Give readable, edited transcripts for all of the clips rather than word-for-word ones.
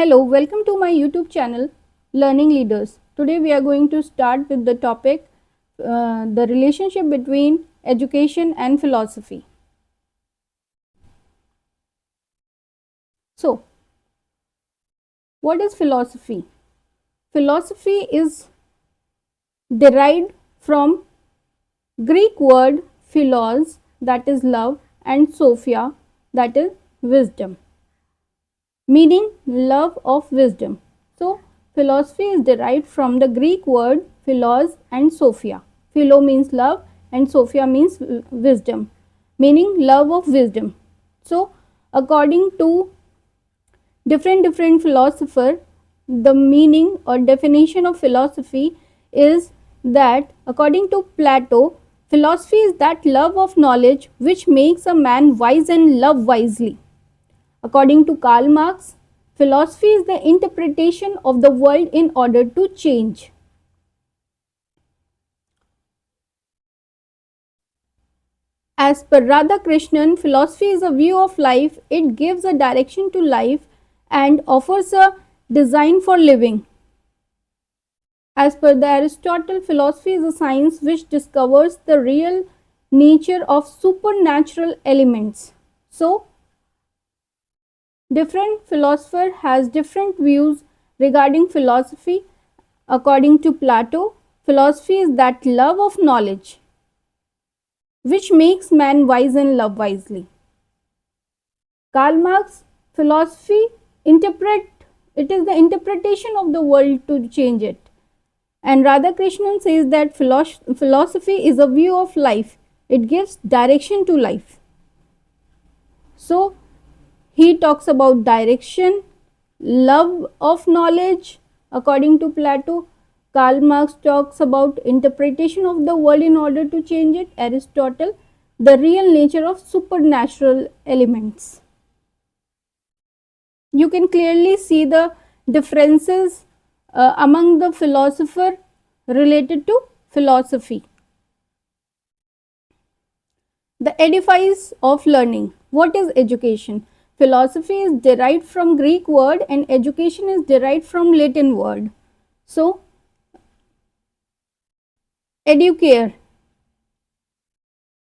Hello, welcome to my YouTube channel Learning Leaders. Today we are going to start with the topic the relationship between education and philosophy. So, what is philosophy? Philosophy is derived from Greek word philos, that is love, and sophia, that is wisdom, meaning love of wisdom. So, philosophy is derived from the Greek word philos and sophia. Philo means love and sophia means wisdom, meaning love of wisdom. So, according to different philosopher, the meaning or definition of philosophy is that according to Plato, philosophy is that love of knowledge which makes a man wise and love wisely. According to Karl Marx, philosophy is the interpretation of the world in order to change. As per Radhakrishnan, philosophy is a view of life. It gives a direction to life and offers a design for living. As per the Aristotle, philosophy is a science which discovers the real nature of supernatural elements. So, different philosopher has different views regarding philosophy. According to Plato, philosophy is that love of knowledge which makes man wise and love wisely. Karl Marx, philosophy it is the interpretation of the world to change it. And Radhakrishnan says that philosophy is a view of life. It gives direction to life. So, he talks about direction, love of knowledge. According to Plato, Karl Marx talks about interpretation of the world in order to change it. Aristotle, the real nature of supernatural elements. You can clearly see the differences among the philosopher related to philosophy. The edifice of learning. What is education? Philosophy is derived from Greek word and education is derived from Latin word. So, educare,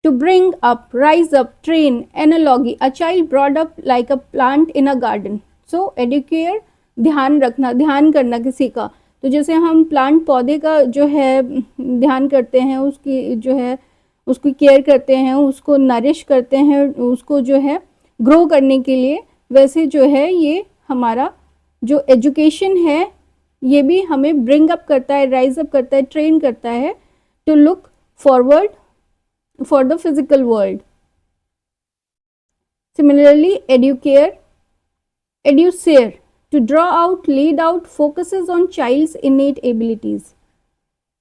to bring up, rise up, train, analogy, a child brought up like a plant in a garden. So, educare, ध्यान रखना, ध्यान करना किसी का. तो जैसे हम plant पौधे का जो है ध्यान करते हैं, उसकी जो है उसकी केयर करते हैं, उसको नरिश करते हैं, उसको जो है ग्रो करने के लिए, वैसे जो है ये हमारा जो एजुकेशन है ये भी हमें ब्रिंग अप करता है, राइज अप करता है, ट्रेन करता है to look forward for the physical world. Similarly, educare, to draw out, lead out, focuses on child's innate abilities.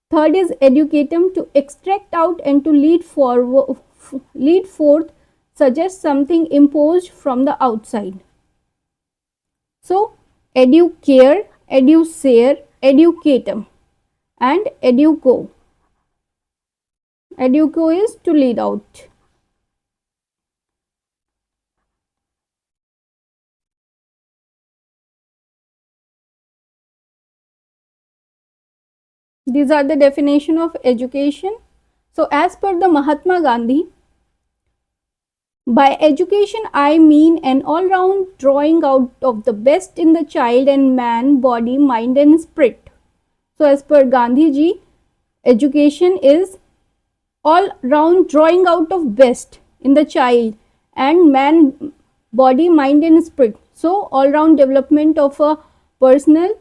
Third is educatum, to extract out and to lead forth, suggest something imposed from the outside. So, educare, educare, educatum and educo. Educo is to lead out. These are the definition of education. So, as per the Mahatma Gandhi, by education I mean an all-round drawing out of the best in the child and man, body, mind and spirit. So, as per Gandhi ji, education is all round drawing out of best in the child and man, body, mind and spirit. So, all round development of a person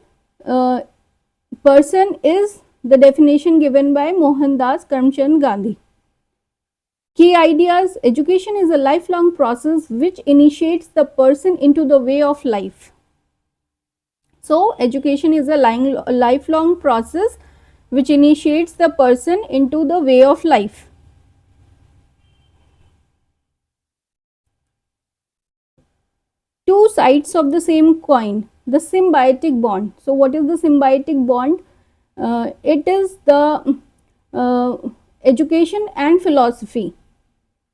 is the definition given by Mohandas Karamchand Gandhi. Key ideas: education is a lifelong process which initiates the person into the way of life. So, education is a lifelong process which initiates the person into the way of life. Two sides of the same coin, the symbiotic bond. So, what is the symbiotic bond? It is the education and philosophy.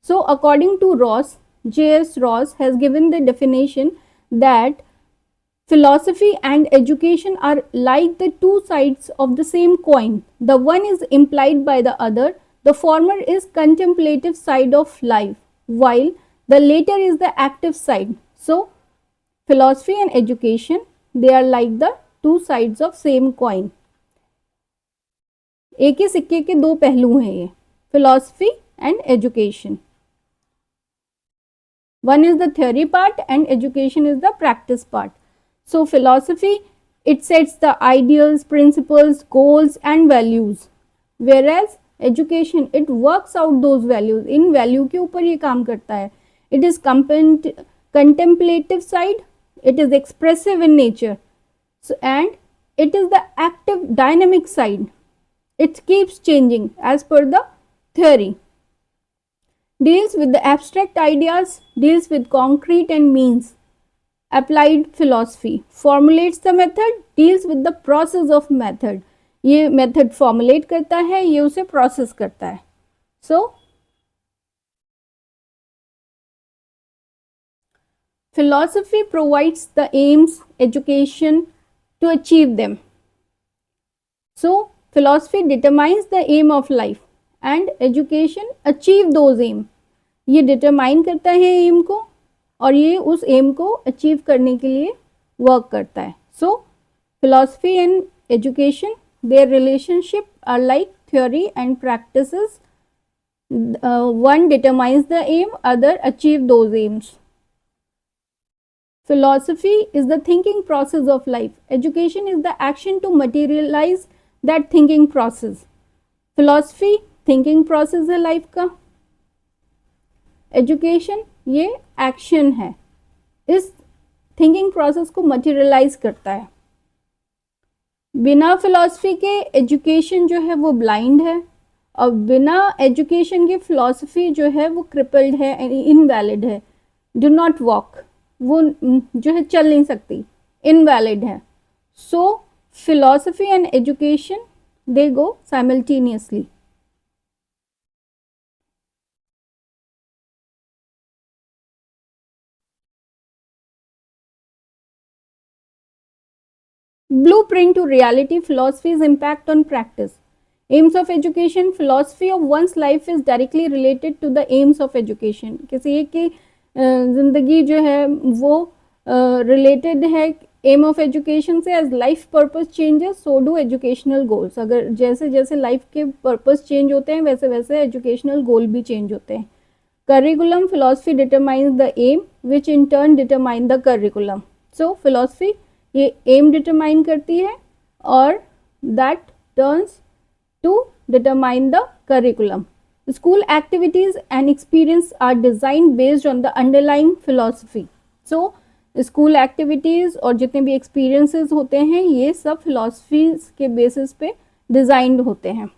So, according to Ross, J.S. Ross has given the definition that Philosophy and education are like the two sides of the same coin. The one is implied by the other. The former is contemplative side of life, while the later is the active side. So, philosophy and education, they are like the two sides of same coin. एक ही सिक्के के दो पहलू हैं ये, philosophy and education. One is the theory part and education is the practice part. So philosophy, it sets the ideals, principles, goals and values, whereas education, it works out those values. In value के ऊपर ये काम करता है. It is contemplative side, it is expressive in nature, so and it is the active dynamic side. It keeps changing as per the theory. Deals with the abstract ideas, deals with concrete and means. Applied philosophy formulates the method, deals with the process of method. ये method formulate करता है, ये उसे process करता है. So philosophy provides the aims, education to achieve them. So philosophy determines the aim of life and education achieve those aim. ये determine करता है aim को और ये उस aim को achieve करने के लिए work करता है. So philosophy and education, their relationship are like theory and practices. One determines the aim, other achieve those aims. Philosophy is the thinking process of life. Education is the action to materialize that thinking process. Philosophy thinking process है life का, education ये action है, इस thinking process को materialize करता है. बिना philosophy के education जो है वो blind है और बिना education के philosophy जो है वो crippled है, invalid है, do not walk, वो जो है चल नहीं सकती, invalid है. So philosophy and education, they go simultaneously. Blueprint to reality, philosophy's impact on practice. Aims of education, philosophy of one's life is directly related to the aims of education. किसी एक की ज़िंदगी जो है वो related है aim of education से. As life purpose changes so do educational goals. अगर जैसे जैसे लाइफ के पर्पस चेंज होते हैं वैसे वैसे एजुकेशनल गोल भी चेंज होते हैं. Curriculum, philosophy determines the aim which in turn determine the curriculum. So philosophy ये एम डिटरमाइन करती है और that turns to determine the curriculum. School activities and experience are design based on the underlying philosophy. So school activities और जितने भी experiences होते हैं ये सब फिलॉसफीज के बेसिस पे डिज़ाइंड होते हैं.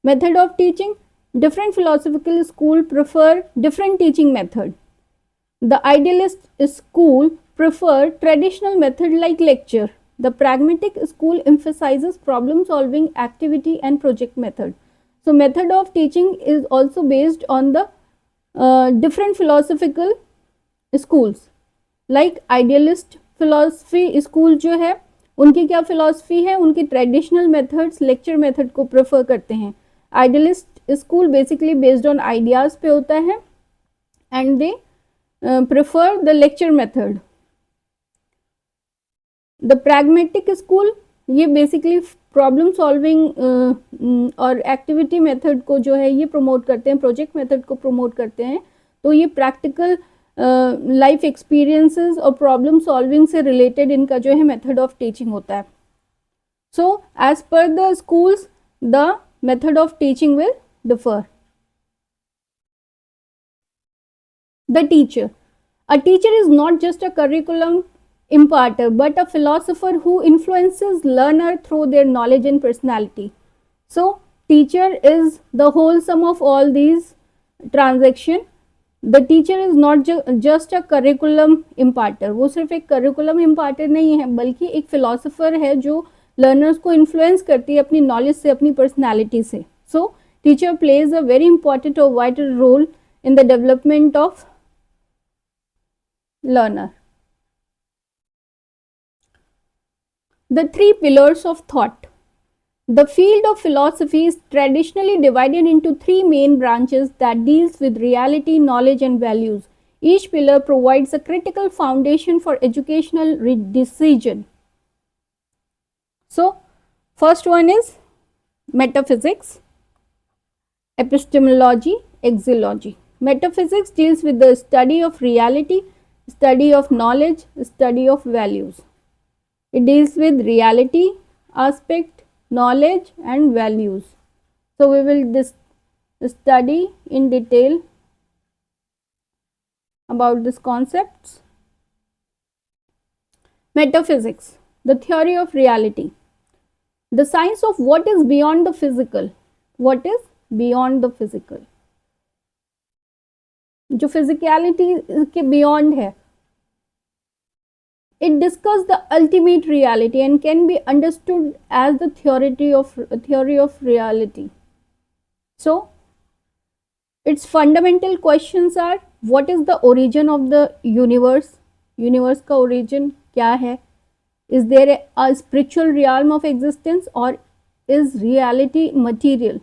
Method of teaching, different philosophical school prefer different teaching method. The idealist school prefer traditional method like lecture. The pragmatic school emphasizes problem solving activity and project method. So method of teaching is also based on the different philosophical schools. Like idealist philosophy school जो है उनकी क्या philosophy है, उनकी traditional methods lecture method को prefer करते हैं. Idealist school basically based on ideas पे होता है and they prefer the lecture method. The pragmatic school ये बेसिकली प्रॉब्लम सॉल्विंग और एक्टिविटी मेथड को जो है ये प्रमोट करते हैं, प्रोजेक्ट मेथड को प्रमोट करते हैं. तो ये प्रैक्टिकल लाइफ एक्सपीरियंसेस और प्रॉब्लम सॉल्विंग से रिलेटेड इनका जो है मेथड ऑफ टीचिंग होता है. So as per the schools the method of teaching will differ. The teacher, a teacher is not just a curriculum imparter but a philosopher who influences learner through their knowledge and personality. So teacher is the whole sum of all these transaction. The teacher is not just a curriculum imparter. वो सिर्फ एक curriculum imparter नहीं है बल्कि एक philosopher है जो learners को influence करती है अपनी knowledge से, अपनी personality से. So teacher plays a very important or vital role in the development of learner. The three pillars of thought. The field of philosophy is traditionally divided into three main branches that deals with reality, knowledge and values. Each pillar provides a critical foundation for educational decision. So, first one is metaphysics, epistemology, axiology. Metaphysics deals with the study of reality, study of knowledge, study of values. It deals with reality aspect, knowledge and values. So we will study in detail about these concepts. Metaphysics, the theory of reality, the science of what is beyond the physical. What is beyond the physical? जो physicality के beyond है. It discusses the ultimate reality and can be understood as the theory of reality. So, its fundamental questions are: what is the origin of the universe? Universe का origin क्या है? Is there a spiritual realm of existence or is reality material?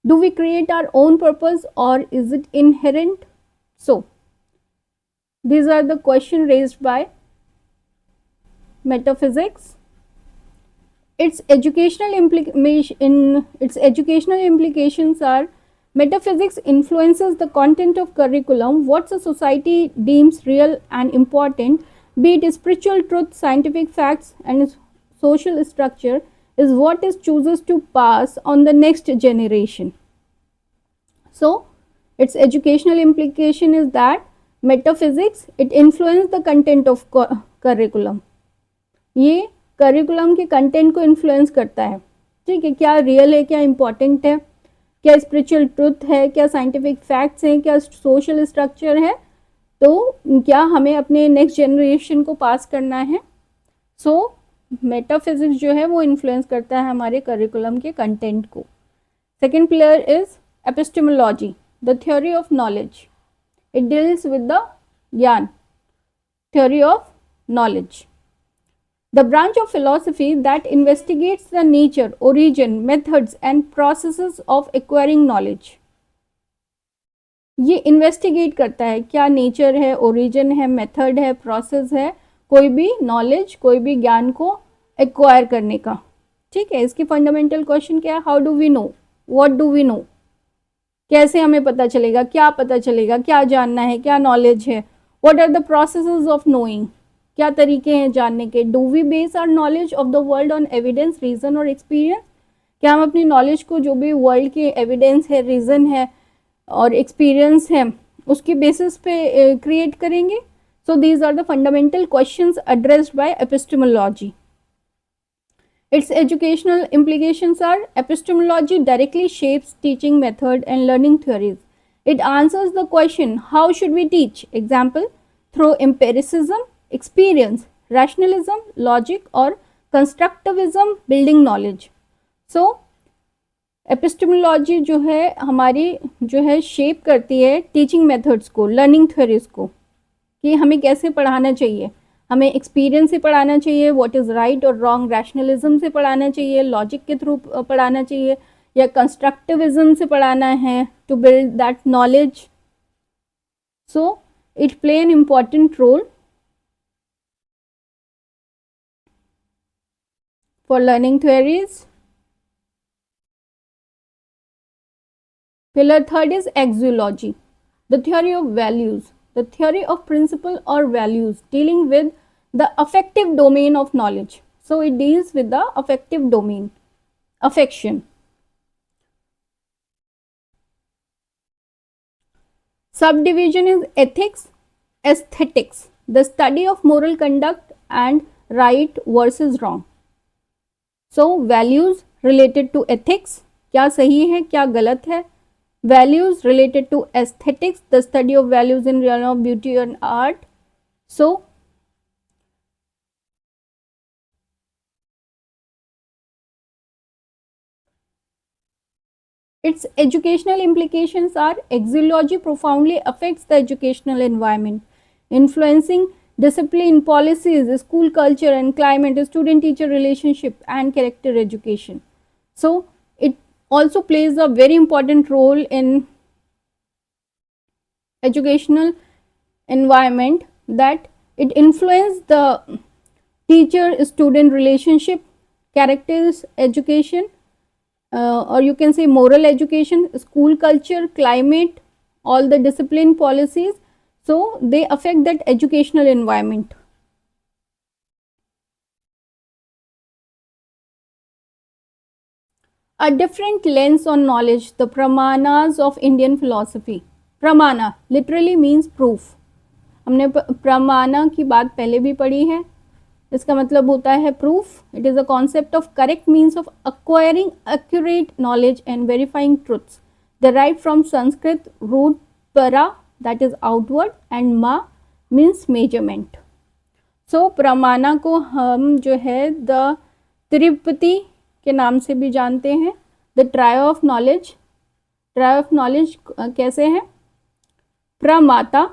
Do we create our own purpose or is it inherent? So, these are the questions raised by metaphysics. Its educational implications are: metaphysics influences the content of curriculum. What a society deems real and important, be it spiritual truth, scientific facts and social structure, is what it chooses to pass on the next generation. So, its educational implication is that metaphysics, it influences the content of curriculum. ये curriculum के content को influence करता है. ठीक है, क्या real है, क्या इम्पोर्टेंट है, क्या स्पिरिचुअल ट्रुथ है, क्या साइंटिफिक फैक्ट्स हैं, क्या सोशल स्ट्रक्चर है, तो क्या हमें अपने नेक्स्ट जनरेशन को पास करना है. सो मेटाफिजिक्स जो है वो इन्फ्लुएंस करता है हमारे करिकुलम के कंटेंट को. Second pillar is epistemology, the theory of knowledge. It deals with the gyan, theory of knowledge. The branch of philosophy that investigates the nature, origin, methods and processes of acquiring knowledge. ये investigate करता है क्या nature है, origin है, method है, process है कोई भी नॉलेज, कोई भी ज्ञान को एक्वायर करने का. ठीक है, इसकी फंडामेंटल क्वेश्चन क्या है? How do we know, what do we know, कैसे हमें पता चलेगा, क्या पता चलेगा, क्या जानना है, क्या नॉलेज है. What are the processes of knowing, क्या तरीके हैं जानने के. Do we base our knowledge of the world on evidence, reason और एक्सपीरियंस. क्या हम अपनी नॉलेज को जो भी वर्ल्ड के एविडेंस है, रीजन है और एक्सपीरियंस है उसके बेसिस पे क्रिएट करेंगे. So these are the fundamental questions addressed by epistemology. Its educational implications are: epistemology directly shapes teaching method and learning theories. It answers the question, how should we teach? Example, through empiricism, experience, rationalism, logic or constructivism, building knowledge. So, epistemology जो है हमारी जो है shape करती है teaching methods को, learning theories को, कि हमें कैसे पढ़ाना चाहिए. हमें एक्सपीरियंस से पढ़ाना चाहिए, व्हाट इज़ राइट और रॉन्ग, रैशनलिज्म से पढ़ाना चाहिए, लॉजिक के थ्रू पढ़ाना चाहिए या कंस्ट्रक्टिविज्म से पढ़ाना है to build that knowledge. So it play an important role for learning theories. Pillar third is axiology, the theory of values, the theory of principle or values dealing with the affective domain of knowledge. So it deals with the affective domain, affection. Subdivision is ethics, aesthetics, the study of moral conduct and right versus wrong. So values related to ethics, क्या सही है, क्या गलत है. Values related to aesthetics, the study of values in realm of beauty and art. So its educational implications are: axiology profoundly affects the educational environment, influencing discipline policies, school culture and climate, student teacher relationship and character education. So it also plays a very important role in educational environment, that it influences the teacher student relationship, characters education, or you can say moral education, school culture, climate, all the discipline policies. So they affect that educational environment. A different lens on knowledge, the pramanas of Indian philosophy. Pramana literally means proof. हमने प्रमाणा की बात पहले भी पढ़ी है, इसका मतलब होता है proof. It is a concept of correct means of acquiring accurate knowledge and verifying truths, derived from Sanskrit root para, that is outward, and ma means measurement. So प्रमाणा को हम जो है द त्रिपति के नाम से भी जानते हैं. The trio of knowledge. Trio of knowledge कैसे है? प्रमाता,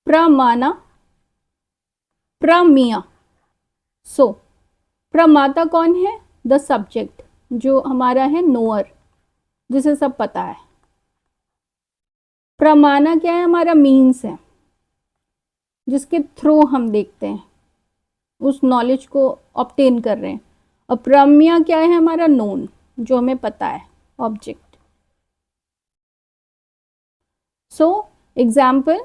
प्रमाना, प्रमिया. सो प्रमाता कौन है? द सब्जेक्ट, जो हमारा है नोअर, जिसे सब पता है. प्रमाना क्या है? हमारा मीन्स है, जिसके थ्रू हम देखते हैं, उस नॉलेज को ऑब्टेन कर रहे हैं. और प्रम्या क्या है? हमारा नोन, जो हमें पता है, ऑब्जेक्ट. सो एग्जाम्पल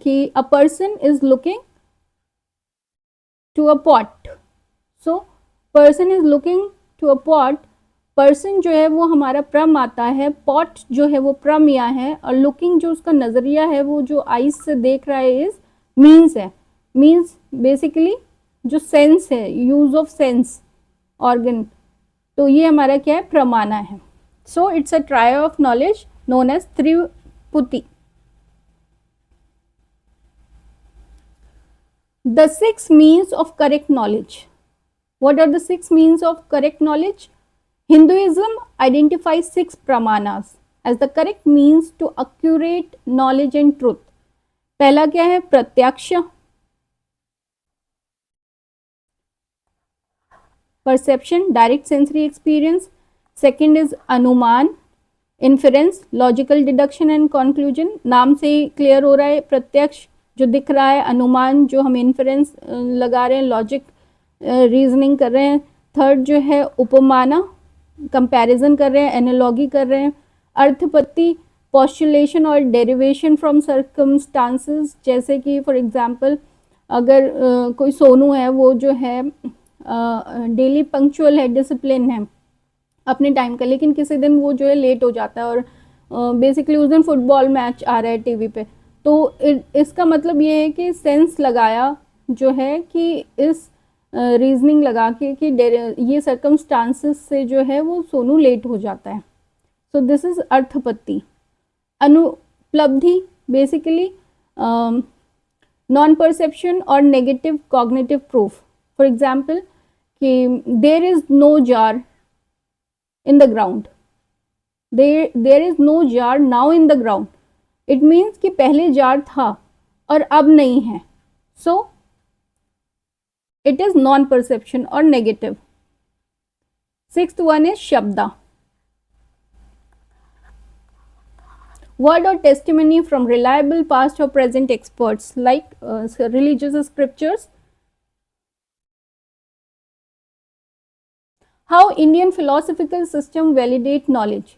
कि a person is looking to a pot. So person is looking to a pot. Person जो है वो हमारा प्रमाता है, पॉट जो है वो प्रमिया है, और लुकिंग जो उसका नज़रिया है, वो जो आइज से देख रहा है, इज मीन्स है. मीन्स बेसिकली जो सेंस है, यूज ऑफ सेंस ऑर्गन. तो ये हमारा क्या है? प्रमाना है. So it's a trio of knowledge known as triputi. The 6 means of correct knowledge. What are the 6 means of correct knowledge? Hinduism identifies 6 pramanas as the correct means to accurate knowledge and truth. पहला क्या है? प्रत्यक्ष, perception, direct sensory experience. Second is अनुमान, inference, logical deduction and conclusion. नाम से ही clear हो रहा है, प्रत्यक्ष जो दिख रहा है, अनुमान जो हम इन्फरेंस लगा रहे हैं, लॉजिक रीजनिंग कर रहे हैं. थर्ड जो है उपमाना, कंपैरिजन कर रहे हैं, एनालॉगी कर रहे हैं. अर्थपत्ति, पॉस्टुलेशन और डेरिवेशन फ्रॉम सर्कमस्टांसेस. जैसे कि फॉर एग्जांपल अगर कोई सोनू है, वो जो है डेली पंक्चुअल है, डिसिप्लिन है अपने टाइम का, लेकिन किसी दिन वो जो है लेट हो जाता है, और बेसिकली उस दिन फुटबॉल मैच आ रहा है टीवी पे. तो इसका मतलब ये है कि सेंस लगाया जो है कि इस रीजनिंग लगा के कि ये सर्कमस्टांसेस से जो है वो सोनू लेट हो जाता है. So this is arthapatti. Anupalabdhi basically non perception और negative cognitive proof. For example कि there is no jar in the ground. There is no jar now in the ground. It means कि पहले जार था और अब नहीं है. So it is non perception और negative. Sixth one is shabda, word or testimony from reliable past or present experts like religious scriptures. How Indian philosophical system validate knowledge.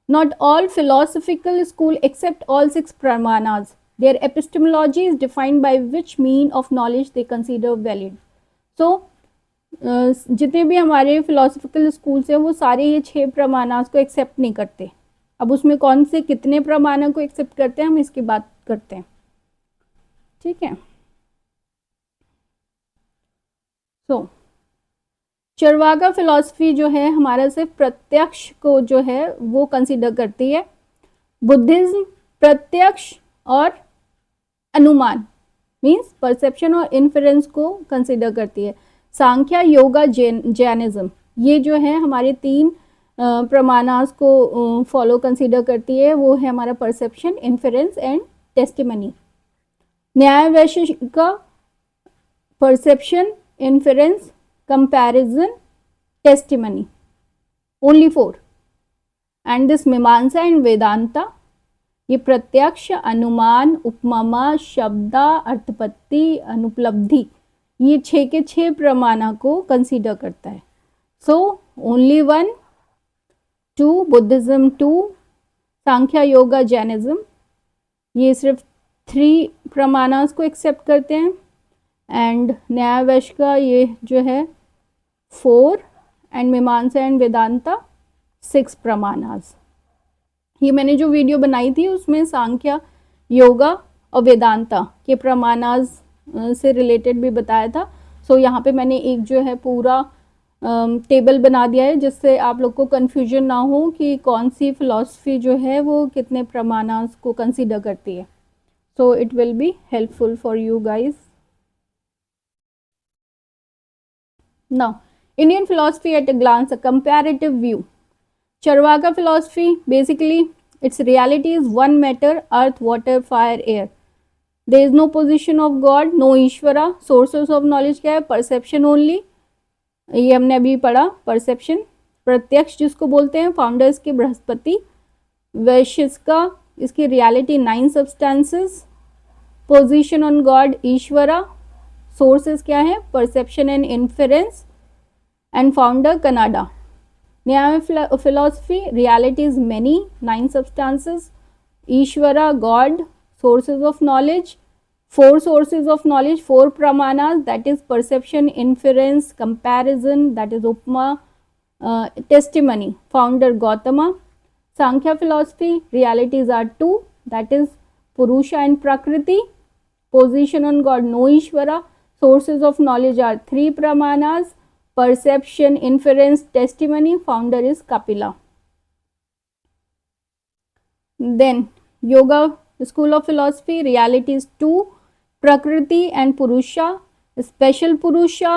Not all philosophical school accept all 6 pramanas. Their epistemology is defined by which mean of knowledge they consider valid. So जितने भी हमारे philosophical schools हैं, वो सारे ये 6 प्रमाणास को accept नहीं करते. अब उसमें कौन से कितने प्रमाणों को एक्सेप्ट करते हैं, हम इसकी बात करते हैं. ठीक है. सो चरवाका फिलॉसफी जो है हमारा सिर्फ प्रत्यक्ष को जो है वो कंसीडर करती है. बुद्धिज्म प्रत्यक्ष और अनुमान मीन्स परसेप्शन और इन्फरेंस को कंसीडर करती है. सांख्या, योगा, जैनिज्म, ये जो है हमारे 3 प्रमाणास को फॉलो कंसीडर करती है, वो है हमारा परसेप्शन, इन्फेरेंस एंड टेस्टिमनी। न्याय वैशेषिक का perception, inference, comparison, testimony, only 4। And this मीमांसा एंड वेदांता, ये प्रत्यक्ष, अनुमान, उपमा, शब्दा, अर्थपत्ति, अनुपलब्धि, ये 6 के 6 प्रमाणा को कंसीडर करता है। So only 1, 2 Buddhism, 2 Sankhya, yoga, Jainism, ये सिर्फ 3 प्रमाणास को एक्सेप्ट करते हैं। एंड न्याय वैश का ये जो है 4 एंड मीमांसा एंड वेदांता 6 प्रमाणास। ये मैंने जो वीडियो बनाई थी उसमें सांख्या, योगा और वेदांता के प्रमाणास से रिलेटेड भी बताया था। सो यहाँ पे मैंने एक जो है पूरा टेबल बना दिया है जिससे आप लोग को कन्फ्यूजन ना हो कि कौन सी फिलॉसफी जो है वो कितने प्रमाणास को कंसीडर करती है। So it will be helpful for you guys. Now Indian philosophy at a glance, a comparative view. Charvaka philosophy, basically its reality is one matter, earth, water, fire, air. There is no position of God, no Ishvara. Sources of knowledge क्या है? Perception only. ये हमने अभी पढ़ा, perception. प्रत्यक्ष जिसको बोलते हैं, फाउंडर्स के बृहस्पति। वैशिष्का, इसकी reality 9 substances. Position on god, Ishvara. Sources क्या है? Perception and inference. And founder Kanada. Nyaya philosophy, reality is many, 9 substances. Ishvara, god, sources of knowledge, 4 sources of knowledge, 4 pramanas, that is perception, inference, comparison, that is upma, testimony, founder Gautama. Sankhya philosophy, realities are 2, that is Purusha and Prakriti. Position on God, no Ishvara. Sources of knowledge are 3 pramanas, perception, inference, testimony, founder is Kapila. Then Yoga School of Philosophy, reality is 2, Prakriti and Purusha. Special Purusha,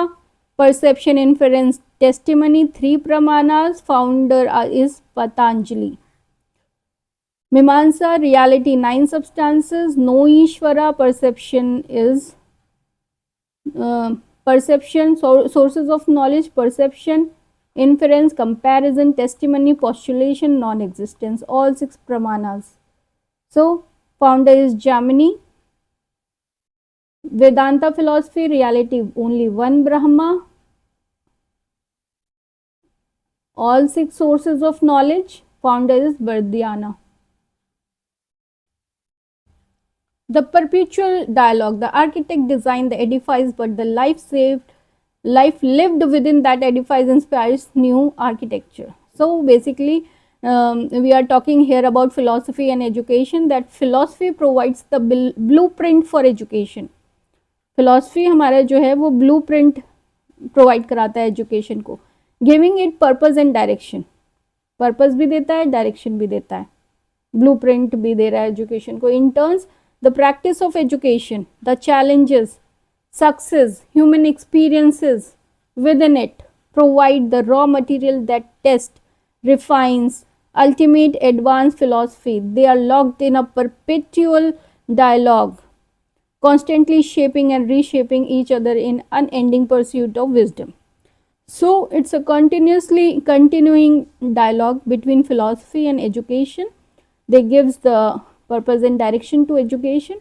perception, inference, testimony, 3 pramanas, founder is Patanjali. Mimamsa, reality 9 substances, no Ishvara, perception is perception, sources of knowledge, perception, inference, comparison, testimony, postulation, non-existence, all 6 pramanas. So founder is Jamini. Vedanta philosophy, reality only one Brahma. All 6 sources of knowledge, founder is Vardhyana. The perpetual dialogue, the architect designed the edifice, but the life lived within that edifice inspires new architecture. So basically we are talking here about philosophy and education, that philosophy provides the blueprint for education. philosophy हमारा जो है वो blueprint provide कराता है education को, giving it purpose and direction. purpose भी देता है, direction भी देता है, blueprint भी दे रहा है education को. In turns, the practice of education, the challenges, success, human experiences within it provide the raw material that test, refines, ultimate advanced philosophy. They are locked in a perpetual dialogue, constantly shaping and reshaping each other in unending pursuit of wisdom. So it's a continuously continuing dialogue between philosophy and education. They gives the purpose and direction to education.